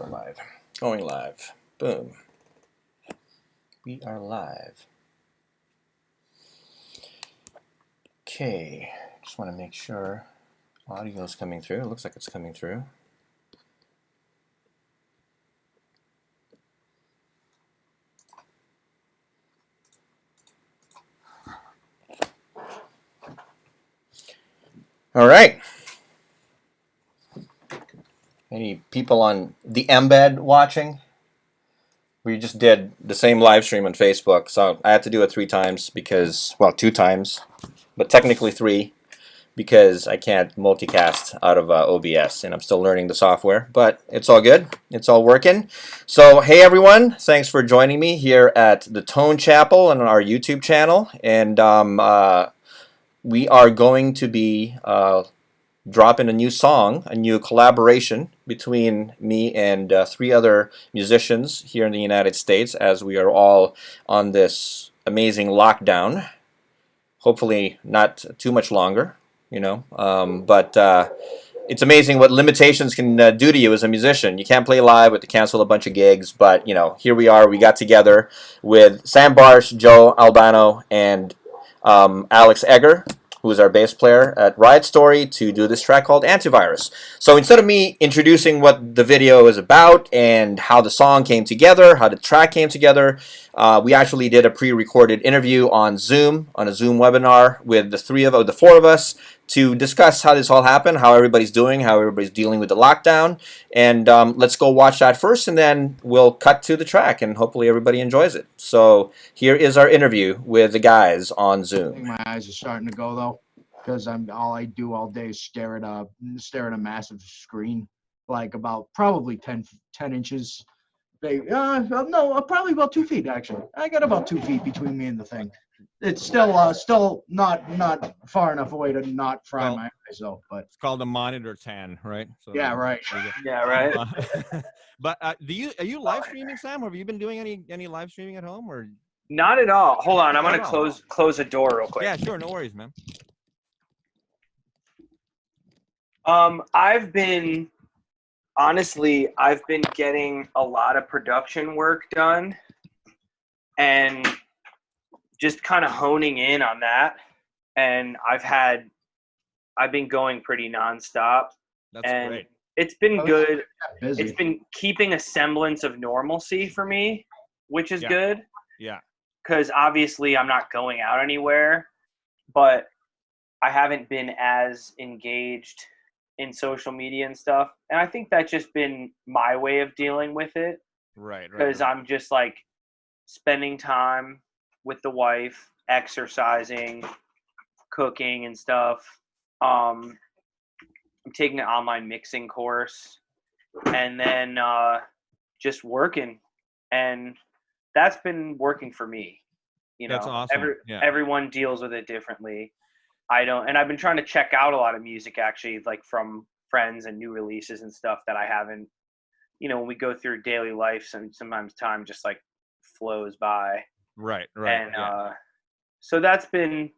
Go live. Going live. Boom. We are live. Okay. Just want to make sure audio is coming through. It looks like it's coming through. All right. Any people on the embed watching? We just did the same live stream on Facebook, so I had to do it 3 times because, well, 2 times, but technically 3 because I can't multicast out of OBS, and I'm still learning the software, but it's all good. It's all working. So, hey everyone, thanks for joining me here at the Tone Chapel on our YouTube channel, and we are going to be dropping a new song, a new collaboration between me and 3 other musicians here in the United States, as we are all on this amazing lockdown. Hopefully not too much longer, you know, but it's amazing what limitations can do to you as a musician. You can't play live, with to cancel a bunch of gigs, but you know, here we are. We got together with Sam Barsh, Joe Albano, and Alex Egger, who is our bass player at Riot Story, to do this track called Antivirus. So instead of me introducing what the video is about and how the song came together, how the track came together, we actually did a pre-recorded interview on Zoom, on a Zoom webinar with the 4 of us, to discuss how this all happened, how everybody's doing, how everybody's dealing with the lockdown. And let's go watch that first, and then we'll cut to the track, and hopefully everybody enjoys it. So here is our interview with the guys on Zoom. My eyes are starting to go though, because all I do all day is stare at a massive screen, like about probably 10 inches. No, probably about 2 feet actually. I got about 2 feet between me and the thing. It's still not far enough away to not fry my eyes though. But it's called a monitor tan, right? So yeah, right. Yeah, right. But are you live streaming, Sam? Or have you been doing any live streaming at home, or? Not at all. Hold on, I'm gonna close the door real quick. Yeah, sure, no worries, man. I've been getting a lot of production work done, and just kind of honing in on that. And I've been going pretty nonstop. That's great. It's been good. It's been keeping a semblance of normalcy for me, which is good. Yeah. Because obviously I'm not going out anywhere, but I haven't been as engaged in social media and stuff. And I think that's just been my way of dealing with it. Right. Because I'm just like spending time with the wife, exercising, cooking and stuff. I'm taking an online mixing course, and then just working. And that's been working for me. You know, that's awesome. Everyone deals with it differently. And I've been trying to check out a lot of music actually, like from friends and new releases and stuff that I haven't, you know, when we go through daily life, sometimes time just like flows by. Right. And so that's been,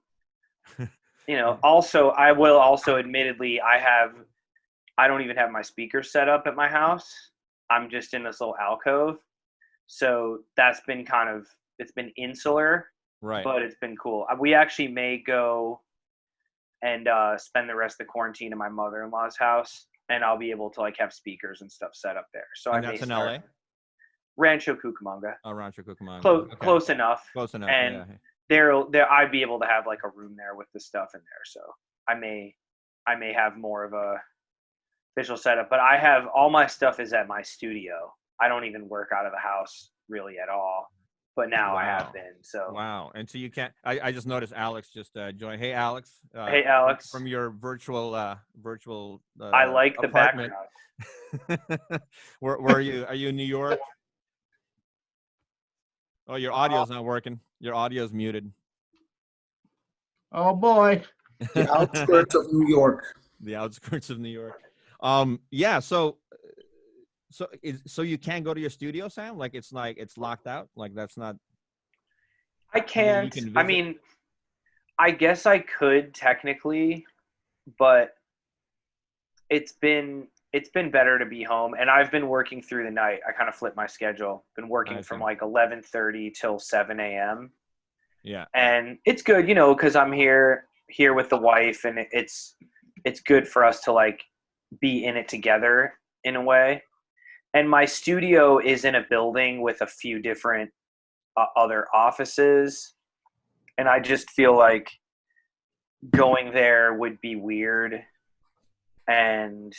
you know, also, I will also admittedly, I don't even have my speakers set up at my house. I'm just in this little alcove. So that's been it's been insular, right? But it's been cool. We actually may go and spend the rest of the quarantine in my mother-in-law's house, and I'll be able to like have speakers and stuff set up there. So and that's in LA? Rancho Cucamonga. Oh, Rancho Cucamonga. Close enough. Close enough. And there I'd be able to have like a room there with the stuff in there. So I may have more of a official setup, but I have all my stuff is at my studio. I don't even work out of the house really at all, but now I have been. So wow. And so you can't. I just noticed Alex just joined. Hey, Alex. Hey, Alex. From your virtual. I like apartment. The background. Where are you? Are you in New York? Oh, your audio's not working. Your audio's muted. Oh boy. The outskirts of New York. The outskirts of New York. Yeah. So you can't go to your studio, Sam? Like it's locked out? Like that's not. I can't. I mean, I guess I could technically, but it's been it's been better to be home, and I've been working through the night. I kind of flipped my schedule. Been working I from see. like 11:30 till 7 a.m. Yeah. And it's good, you know, because I'm here with the wife, and it's good for us to like be in it together in a way. And my studio is in a building with a few different other offices, and I just feel like going there would be weird, and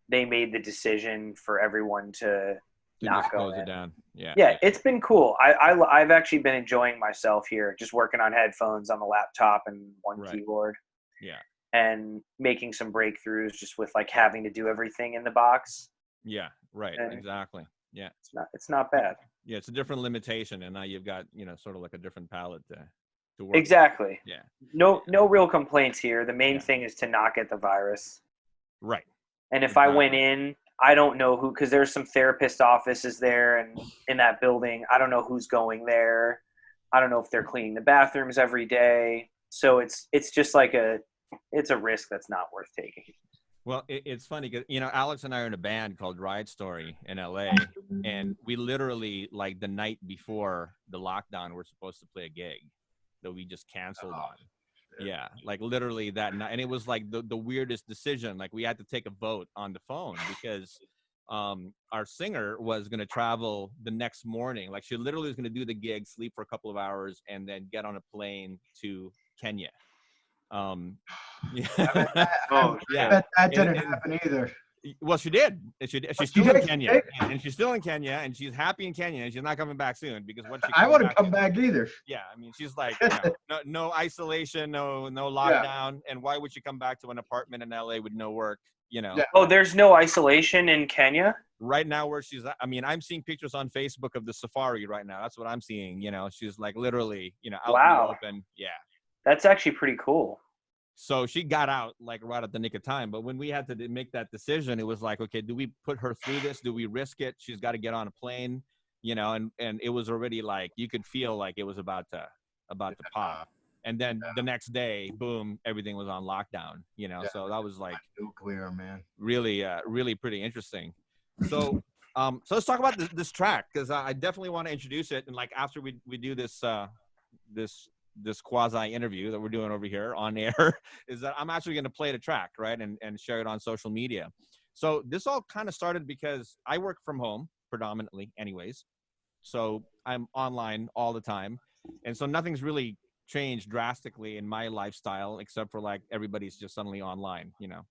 they made the decision for everyone to not just go close in. it down. Yeah. Yeah, it's been cool. I've actually been enjoying myself here, just working on headphones on the laptop and one Right. keyboard, Yeah. and making some breakthroughs just with like having to do everything in the box. Yeah. Right. And Exactly. Yeah. It's not bad. Yeah. It's a different limitation, and now you've got, you know, sort of like a different palette to work with. Exactly. Yeah. No real complaints here. The main Yeah. thing is to not get the virus. Right. And if I went in, I don't know who, because there's some therapist offices there and in that building. I don't know who's going there. I don't know if they're cleaning the bathrooms every day. So it's just like it's a risk that's not worth taking. Well, it's funny because, you know, Alex and I are in a band called Riot Story in LA, and we literally, like, the night before the lockdown, we're supposed to play a gig that we just canceled on. Yeah, like literally that night. And it was like the weirdest decision. Like, we had to take a vote on the phone because our singer was going to travel the next morning. Like, she literally was going to do the gig, sleep for a couple of hours, and then get on a plane to Kenya. Yeah. I bet that didn't happen either. Well, she did. She's still in Kenya, and she's still in Kenya, and she's happy in Kenya, and she's not coming back soon because what she I wouldn't come back either. Yeah, I mean, she's like, you know, no isolation, no lockdown, and why would she come back to an apartment in LA with no work? You know. Yeah. Oh, there's no isolation in Kenya? Right now, where she's at, I mean, I'm seeing pictures on Facebook of the safari right now. That's what I'm seeing. You know, she's like literally, you know, out in the open. Yeah. That's actually pretty cool. So she got out like right at the nick of time. But when we had to make that decision, it was like, okay, do we put her through this? Do we risk it? She's got to get on a plane, you know, and it was already like, you could feel like it was about to pop. And then the next day, boom, everything was on lockdown, you know. So that was like nuclear, man. Really, really pretty interesting. So, so let's talk about this track, because I definitely want to introduce it. And like after we do this this quasi interview that we're doing over here on air, is that I'm actually going to play the track, right, and share it on social media. So this all kind of started because I work from home predominantly, anyways. So I'm online all the time, and so nothing's really changed drastically in my lifestyle except for like everybody's just suddenly online, you know.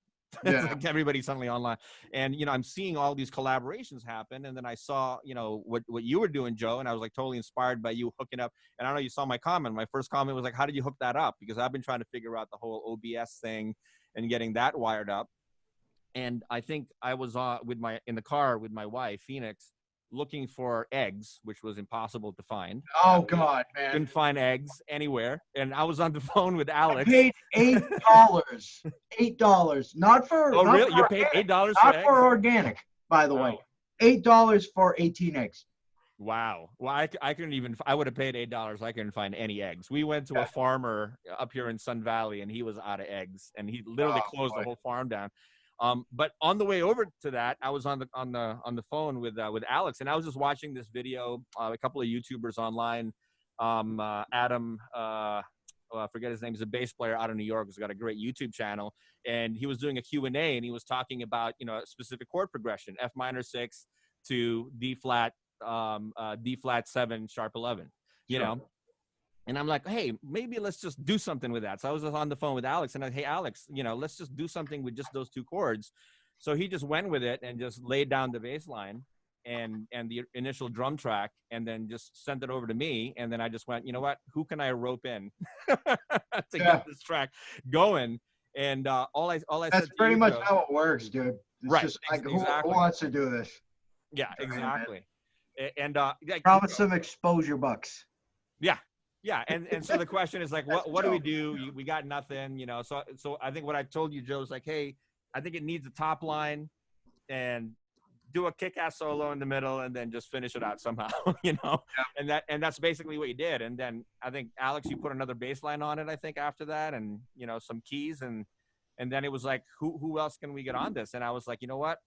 Yeah. Like everybody's suddenly online, and you know, I'm seeing all these collaborations happen, and then I saw, you know, what you were doing, Joe, and I was like totally inspired by you hooking up. And I don't know, you saw my comment. My first comment was like, how did you hook that up? Because I've been trying to figure out the whole OBS thing and getting that wired up. And I think I was in the car with my wife, Phoenix, looking for eggs, which was impossible to find. Oh God, man! Couldn't find eggs anywhere, and I was on the phone with Alex. I paid $8, not for. Oh, not really? For You paid $8 for not eggs? for organic, by the way. $8 for 18 eggs. Wow. Well, I couldn't even. I would have paid $8. I couldn't find any eggs. We went to a farmer up here in Sun Valley, and he was out of eggs, and he literally closed the whole farm down. But on the way over to that, I was on the phone with Alex, and I was just watching this video. A couple of YouTubers online, Adam, I forget his name. He's a bass player out of New York. He's got a great YouTube channel, and he was doing a Q&A, and he was talking about, you know, a specific chord progression, F minor 6 to D flat 7 sharp 11, you know. And I'm like, hey, maybe let's just do something with that. So I was on the phone with Alex, and I, hey, Alex, you know, let's just do something with just those two chords. So he just went with it and just laid down the bass line and the initial drum track, and then just sent it over to me. And then I just went, you know what, who can I rope in to get this track going? And all I That's said pretty you, much Joe, how it works, dude. It's right, just like, exactly. who wants to do this? Yeah, exactly. And promise some exposure bucks. Yeah, and so the question is like, what do we do? We got nothing, you know. So I think what I told you, Joe, is like, hey, I think it needs a top line, and do a kick-ass solo in the middle, and then just finish it out somehow, you know. Yep. And that's basically what you did. And then I think, Alex, you put another bass line on it, I think, after that, and you know, some keys, and then it was like, who else can we get on this? And I was like, you know what?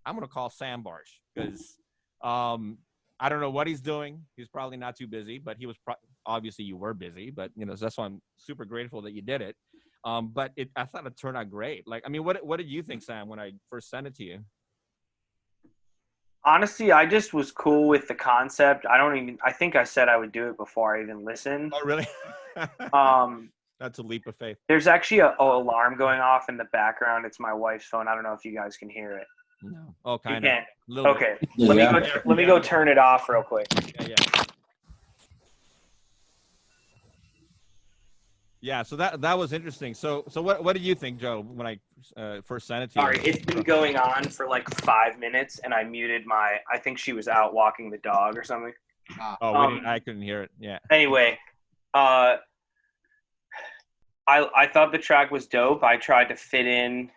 I'm gonna call Sam Barsh because I don't know what he's doing. He's probably not too busy, but he was obviously you were busy. But you know, so that's why I'm super grateful that you did it. But I thought it turned out great. Like, I mean, what did you think, Sam, when I first sent it to you? Honestly, I just was cool with the concept. I think I said I would do it before I even listened. Oh, really? Um, That's a leap of faith. there's actually a alarm going off in the background. It's my wife's phone. I don't know if you guys can hear it. No. Oh, You kind of. can't. Little Okay. bit. Yeah. Let me go turn it off real quick. Yeah. Yeah, so that was interesting. So what did you think, Joe, when I first sent it to you? Sorry, it's been going on for like 5 minutes, and I muted I think she was out walking the dog or something. Oh, I couldn't hear it. Yeah. Anyway, I thought the track was dope. I tried to fit in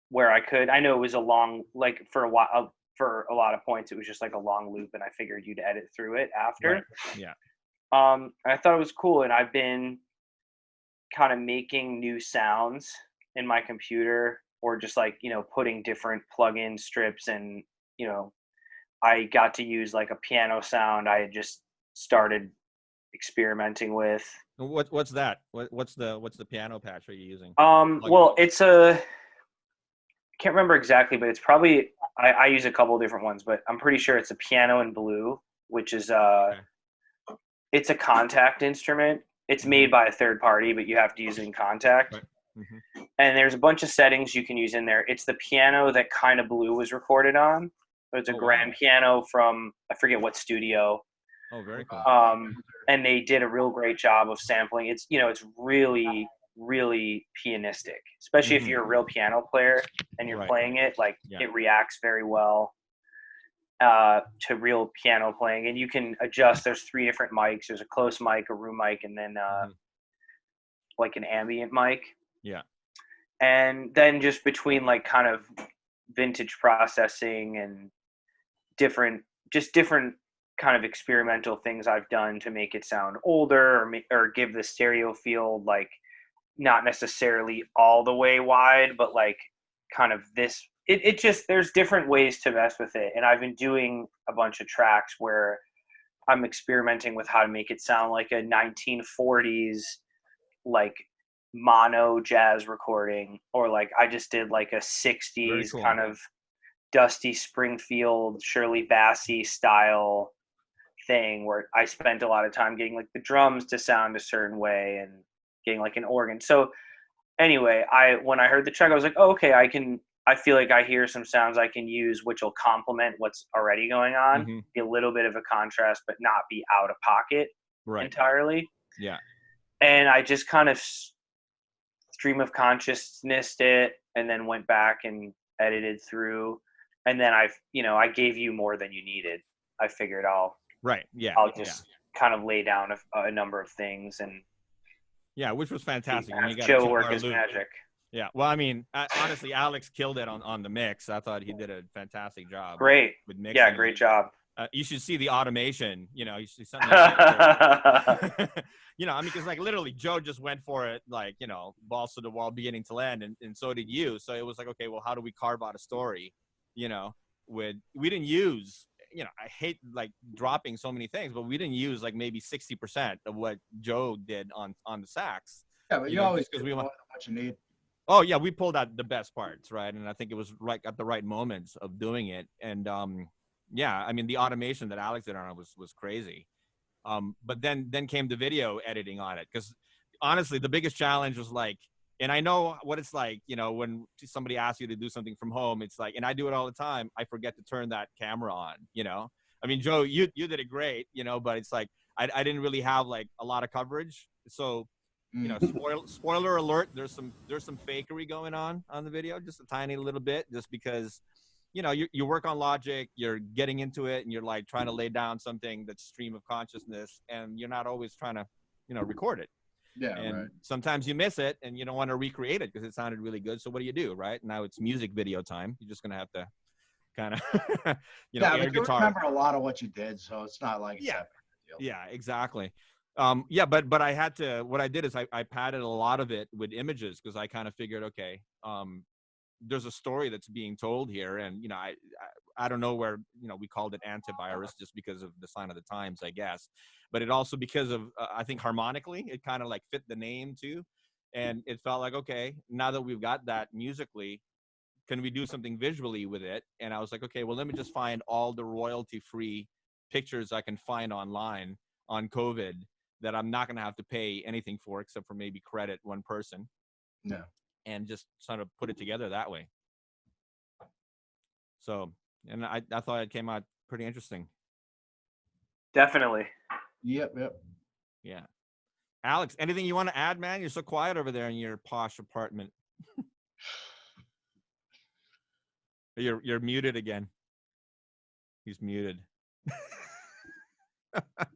where I could. I know it was a long, like for a while, for a lot of points, it was just like a long loop, and I figured you'd edit through it after. Right. Yeah. I thought it was cool, and I've been kind of making new sounds in my computer, or just like, you know, putting different plug-in strips, and you know, I got to use like a piano sound I had just started experimenting with. What's that? What's the piano patch are you using? Well, it's a, can't remember exactly, but it's probably, I use a couple of different ones, but I'm pretty sure it's a piano in blue, which is Okay. It's a contact instrument. It's made by a third party, but you have to use it in contact. Right. Mm-hmm. And there's a bunch of settings you can use in there. It's the piano that Kinda Blue was recorded on. It's a grand piano from, I forget what studio. Oh, very cool. And they did a real great job of sampling. It's, you know, it's really, really pianistic, especially if you're a real piano player and you're playing it. Like, it reacts very well to real piano playing. And you can adjust. There's 3 different mics. There's a close mic, a room mic, and then like an ambient mic. Yeah. And then just between like kind of vintage processing and different kind of experimental things I've done to make it sound older, or give the stereo field, like not necessarily all the way wide, but like kind of this, it just, there's different ways to mess with it. And I've been doing a bunch of tracks where I'm experimenting with how to make it sound like a 1940s, like mono jazz recording, or like I just did like a 60s kind of Dusty Springfield, Shirley Bassey style thing, where I spent a lot of time getting like the drums to sound a certain way and getting like an organ. So anyway, when I heard the track, I was like, oh, okay, I feel like I hear some sounds I can use, which will complement what's already going on, be a little bit of a contrast, but not be out of pocket entirely. Yeah. And I just kind of stream of consciousness it, and then went back and edited through. And then I gave you more than you needed. I figured I'll just kind of lay down a number of things, and which was fantastic. Have Joe work his magic. Yeah, well, I mean, honestly, Alex killed it on the mix. I thought he did a fantastic job. Great. With mixing. Yeah, great job. You should see the automation. You know, you should see something. You know, I mean, because like literally, Joe just went for it, like, you know, balls to the wall, beginning to end, and so did you. So it was like, okay, well, how do we carve out a story? You know, we didn't use, you know, I hate like dropping so many things, but we didn't use like maybe 60% of what Joe did on the sax. Yeah, but you always because we want what you need. Oh yeah, we pulled out the best parts, right? And I think it was right at the right moments of doing it. And yeah, I mean, the automation that Alex did on it was crazy. But then came the video editing on it, because honestly, the biggest challenge was like, and I know what it's like, you know, when somebody asks you to do something from home, it's like, and I do it all the time, I forget to turn that camera on, you know? I mean, Joe, you did it great, you know, but it's like, I didn't really have like a lot of coverage. So, you know, spoiler alert, there's some fakery going on the video, just a tiny little bit, just because, you know, you work on Logic, you're getting into it, and you're like trying to lay down something that's stream of consciousness, and you're not always trying to, you know, record it. Yeah, and sometimes you miss it, and you don't want to recreate it because it sounded really good. So what do, right? Now it's music video time. You're just gonna have to kind of, you know, air guitar. Remember a lot of what you did, so it's not like yeah, exactly. Yeah, but I had to. What I did is I padded a lot of it with images, because I kind of figured, okay, there's a story that's being told here, and you know, I don't know where, we called it Antivirus just because of the sign of the times, I guess. But it also because of, I think harmonically, it kind of like fit the name too. And it felt like, okay, now that we've got that musically, can we do something visually with it? And I was like, okay, well, let me just find all the royalty-free pictures I can find online on COVID that I'm not going to have to pay anything for except for maybe credit one person. No. And just sort of put it together that way. So, and I thought it came out pretty interesting. Definitely. Yep. Yeah. Alex, anything you want to add, man? You're so quiet over there in your posh apartment. You're muted again. He's muted.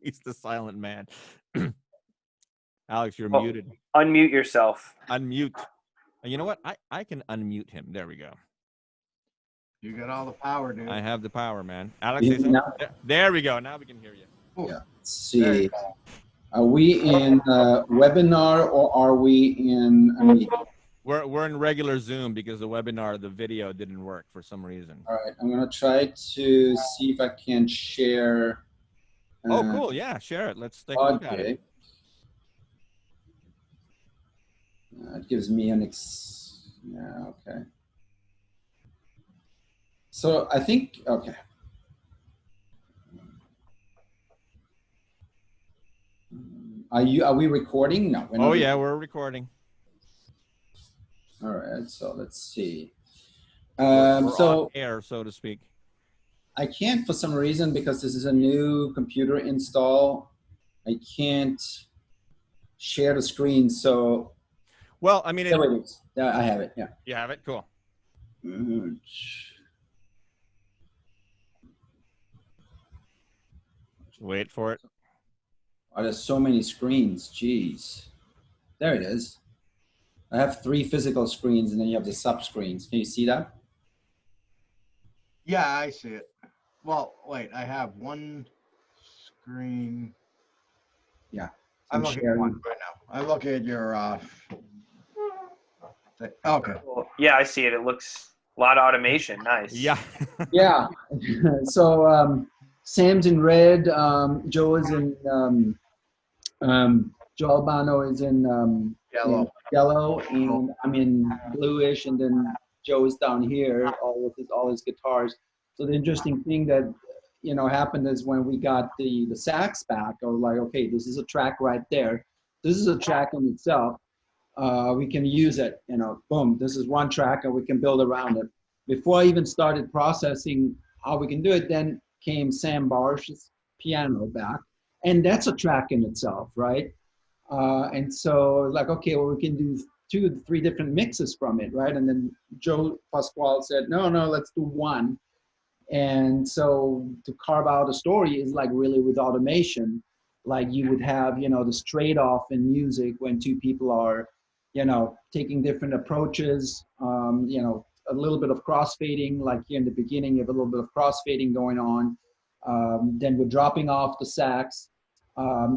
He's the silent man. Alex, you're muted. Unmute yourself. Unmute. You know what? I can unmute him. There we go. You got all the power, dude. I have the power, man. Alex, You say know- something. There we go. Now we can hear you. Yeah. Let's see. Are we in webinar or are we in a meeting? We're in regular Zoom because the webinar, the video didn't work for some reason. All right. I'm going to try to see if I can share. Oh, cool. Yeah, share it. Let's take a look at it. It gives me an yeah, okay. So I think, okay. Are we recording? No. Oh yeah, we're recording. All right, so let's see. We're so on air, so to speak. I can't, for some reason, because this is a new computer install, I can't share the screen. So, well, I mean, there it is. Yeah, I have it. Yeah. You have it. Cool. Wait for it. Oh, there's so many screens. Jeez. There it is. I have 3 physical screens, and then you have the sub screens. Can you see that? Yeah, I see it. Well, wait, I have one screen. Yeah. I'm looking at one right now. I'm looking at your thing. Okay. Well, yeah, I see it. It looks a lot of automation. Nice. Yeah. Yeah. So Sam's in red. Joe is in Joe Albano is in Yellow. in yellow, and I'm in bluish, and then Joe is down here, all with all his guitars. So the interesting thing that happened is when we got the sax back, I was like, okay, this is a track right there. This is a track in itself. We can use it. Boom. This is one track, and we can build around it. Before I even started processing how we can do it, then came Sam Barsh's piano back, and that's a track in itself, right? And so like, okay, well, we can do 2 to 3 different mixes from it, right? And then Joe Pasquale said, no, let's do one. And so to carve out a story is like really with automation, like you would have, the straight off in music when 2 people are, taking different approaches, a little bit of crossfading, like here in the beginning, you have a little bit of crossfading going on. Then we're dropping off the sax.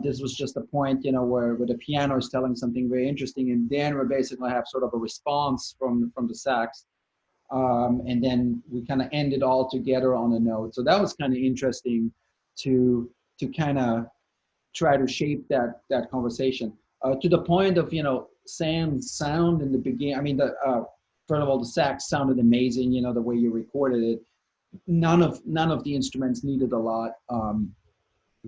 This was just a point, where the piano is telling something very interesting, and then we basically have sort of a response from the sax, and then we kind of end it all together on a note. So that was kind of interesting to kind of try to shape that conversation to the point of Sam's sound in the beginning. I mean, first of all, the sax sounded amazing. The way you recorded it. None of the instruments needed a lot.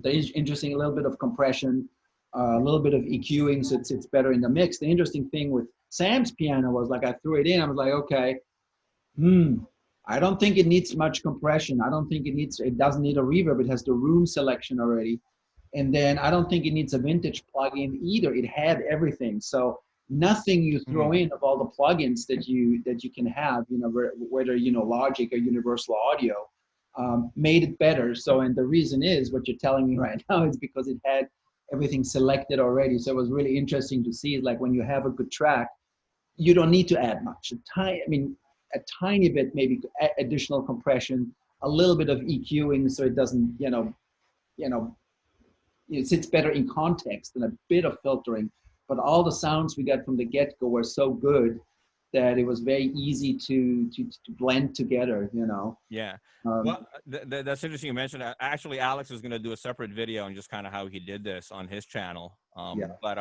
Interesting, a little bit of compression, a little bit of EQing, so it's better in the mix. The interesting thing with Sam's piano was like I threw it in, I was like, okay, I don't think it needs much compression. I don't think it doesn't need a reverb. It has the room selection already. And then I don't think it needs a vintage plugin either. It had everything. So nothing you throw in of all the plugins that you can have, whether Logic or Universal Audio, made it better. So, and the reason is what you're telling me right now is because it had everything selected already. So it was really interesting to see, like when you have a good track, you don't need to add much. A tiny bit, maybe additional compression, a little bit of EQing, so it doesn't, it sits better in context, and a bit of filtering. But all the sounds we got from the get-go were so good that it was very easy to blend together, you know. Yeah. Um, Well, that's interesting you mentioned that. Actually, Alex is going to do a separate video on just kind of how he did this on his channel. Yeah. But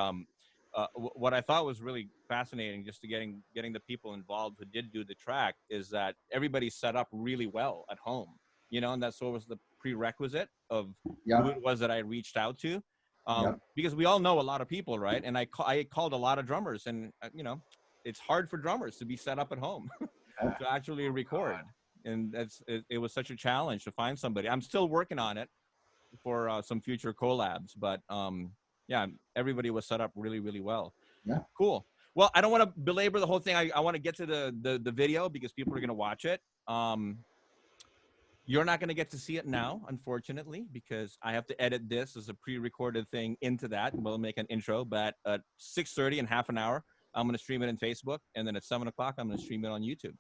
what I thought was really fascinating, just to getting the people involved who did do the track, is that everybody set up really well at home, you know, and that's what was the prerequisite of Yeah. who it was that I reached out to. Yeah. Because we all know a lot of people, right? And I called a lot of drummers, and you know, it's hard for drummers to be set up at home to actually record. And it was such a challenge to find somebody. I'm still working on it for some future collabs, but yeah, everybody was set up really, really well. Yeah. Cool. Well, I don't want to belabor the whole thing. I want to get to the video because people are going to watch it. You're not going to get to see it now, unfortunately, because I have to edit this as a pre-recorded thing into that. We'll make an intro, but at 6:30 in half an hour, I'm going to stream it in Facebook, and then at 7 o'clock, I'm going to stream it on YouTube.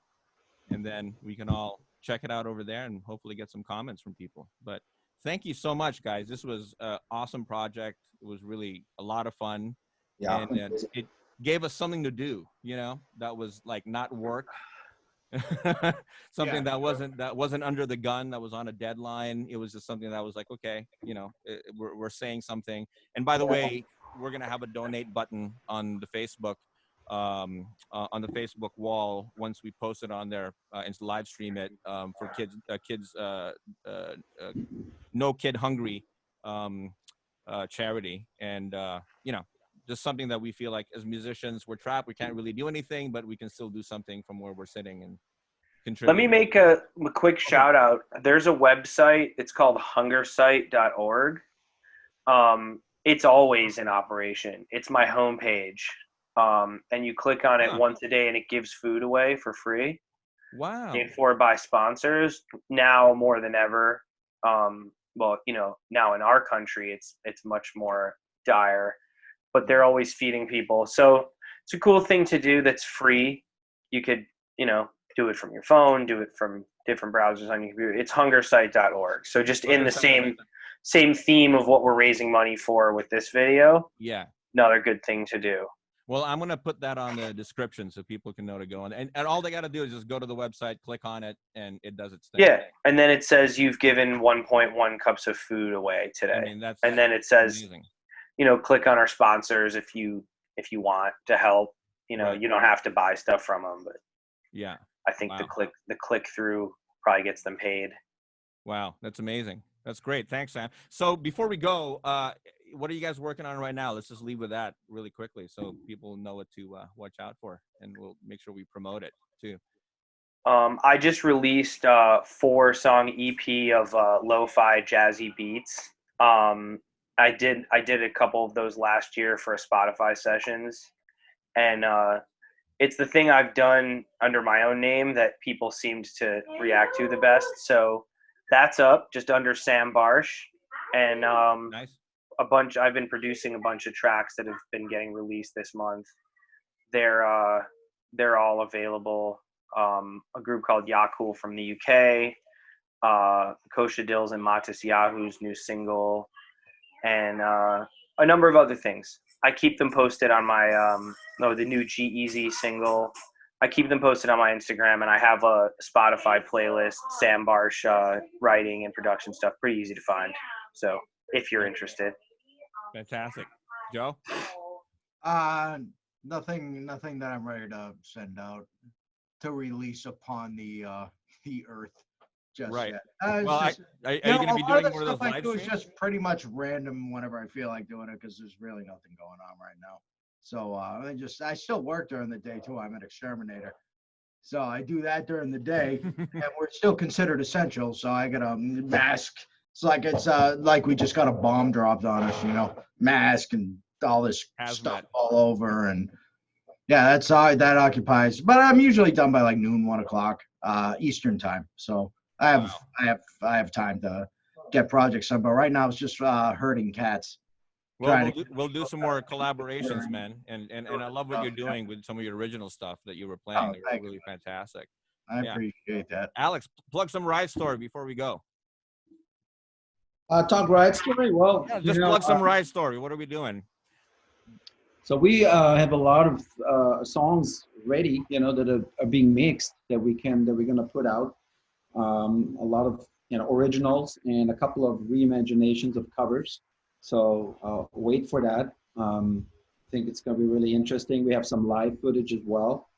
And then we can all check it out over there and hopefully get some comments from people. But thank you so much, guys. This was an awesome project. It was really a lot of fun. Yeah. And it gave us something to do, you know, that was like not work. Something that wasn't under the gun, that was on a deadline. It was just something that was like, okay, you know, we're saying something. And by the way, we're going to have a donate button on the Facebook wall once we post it on there and live stream it for kids No Kid Hungry charity. And you know, just something that we feel like as musicians, we're trapped, we can't really do anything, but we can still do something from where we're sitting and contribute. Let me make a quick shout out. There's a website, it's called hungersite.org. It's always in operation. It's my homepage. And you click on it once a day and it gives food away for free. Wow. Paid for by sponsors. Now more than ever. Well, you know, now in our country it's much more dire, but they're always feeding people. So it's a cool thing to do that's free. You could, you know, do it from your phone, do it from different browsers on your computer. It's hungersite.org. So just in the same theme of what we're raising money for with this video. Yeah. Another good thing to do. Well, I'm going to put that on the description so people can know to go on. And all they got to do is just go to the website, click on it, and it does its thing. Yeah. And then it says you've given 1.1 cups of food away today. I mean, and then it says, amazing. You know, click on our sponsors if you want to help. You know, you don't have to buy stuff from them, but yeah, I think the click through probably gets them paid. Wow, that's amazing. That's great. Thanks, Sam. So before we go, what are you guys working on right now? Let's just leave with that really quickly so people know what to watch out for, and we'll make sure we promote it too. I just released a 4-song EP of lo-fi jazzy beats. I did a couple of those last year for Spotify sessions, and it's the thing I've done under my own name that people seemed to react to the best. So that's up just under Sam Barsh, and nice. I've been producing a bunch of tracks that have been getting released this month. They're all available. A group called Yakul from the UK, Kosha Dills and Matis Yahu's new single, and a number of other things. I keep them posted on my the new G-Eazy single. I keep them posted on my Instagram, and I have a Spotify playlist, Sam Barsh writing and production stuff, pretty easy to find. So if you're interested. Fantastic. Joe? Nothing that I'm ready to send out to release upon the earth just right. yet. Well, are you going to be doing more of those live streams? It's just pretty much random whenever I feel like doing it because there's really nothing going on right now. So I still work during the day too. I'm an exterminator. So I do that during the day and we're still considered essential. So I got a mask. It's like we just got a bomb dropped on us, you know, mask and all this stuff all over. And yeah, that's that occupies, but I'm usually done by like noon, 1 o'clock, Eastern time. So I have time to get projects done, but right now it's just herding cats. Well, we'll do some more collaborations, man, and I love what you're doing with some of your original stuff that you were playing. They were really fantastic. I appreciate that. Alex, plug some Ride Story before we go. Talk Ride Story? Well, yeah, just plug some Ride Story. What are we doing? So we have a lot of songs ready, that are being mixed that we're gonna put out. A lot of originals and a couple of reimaginations of covers. So wait for that. I think it's gonna be really interesting. We have some live footage as well.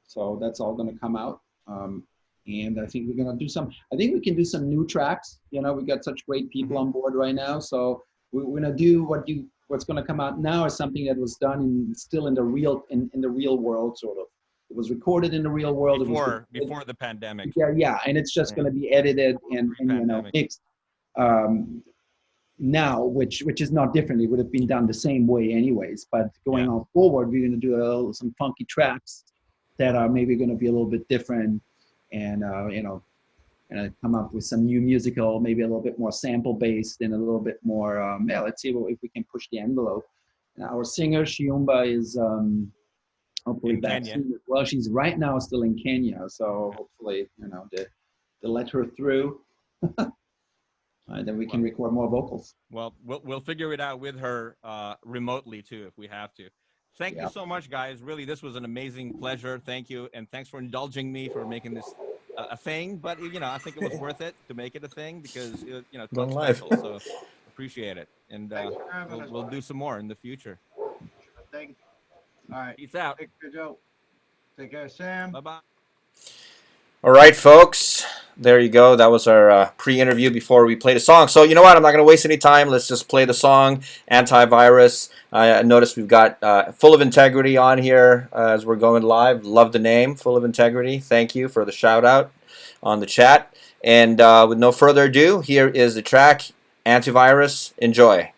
So that's all gonna come out. And I think we're gonna do some. I think we can do some new tracks. We got such great people on board right now. So we're gonna do what's gonna come out now is something that was done still in the real world, sort of. It was recorded in the real world. Before the pandemic. Yeah, and it's just going to be edited and mixed now, which is not different. It would have been done the same way anyways. But going on forward, we're going to do some funky tracks that are maybe going to be a little bit different, and come up with some new musical, maybe a little bit more sample based and a little bit more. Let's see if we can push the envelope. And our singer Shiumba is. Hopefully back soon as well. She's right now still in Kenya, so hopefully they let her through. Then we can record more vocals. Well, we'll figure it out with her remotely too if we have to. Thank you so much, guys. Really, this was an amazing pleasure. Thank you, and thanks for indulging me for making this a thing. But I think it was worth it to make it a thing because it's Going special. live. So appreciate it, and we'll do some more in the future. Thank you. All right. Peace out. Take care, Joe. Take care, Sam. Bye-bye. All right, folks. There you go. That was our pre-interview before we played a song. So you know what? I'm not going to waste any time. Let's just play the song, Antivirus. I noticed we've got Full of Integrity on here as we're going live. Love the name, Full of Integrity. Thank you for the shout-out on the chat. And with no further ado, here is the track, Antivirus. Enjoy.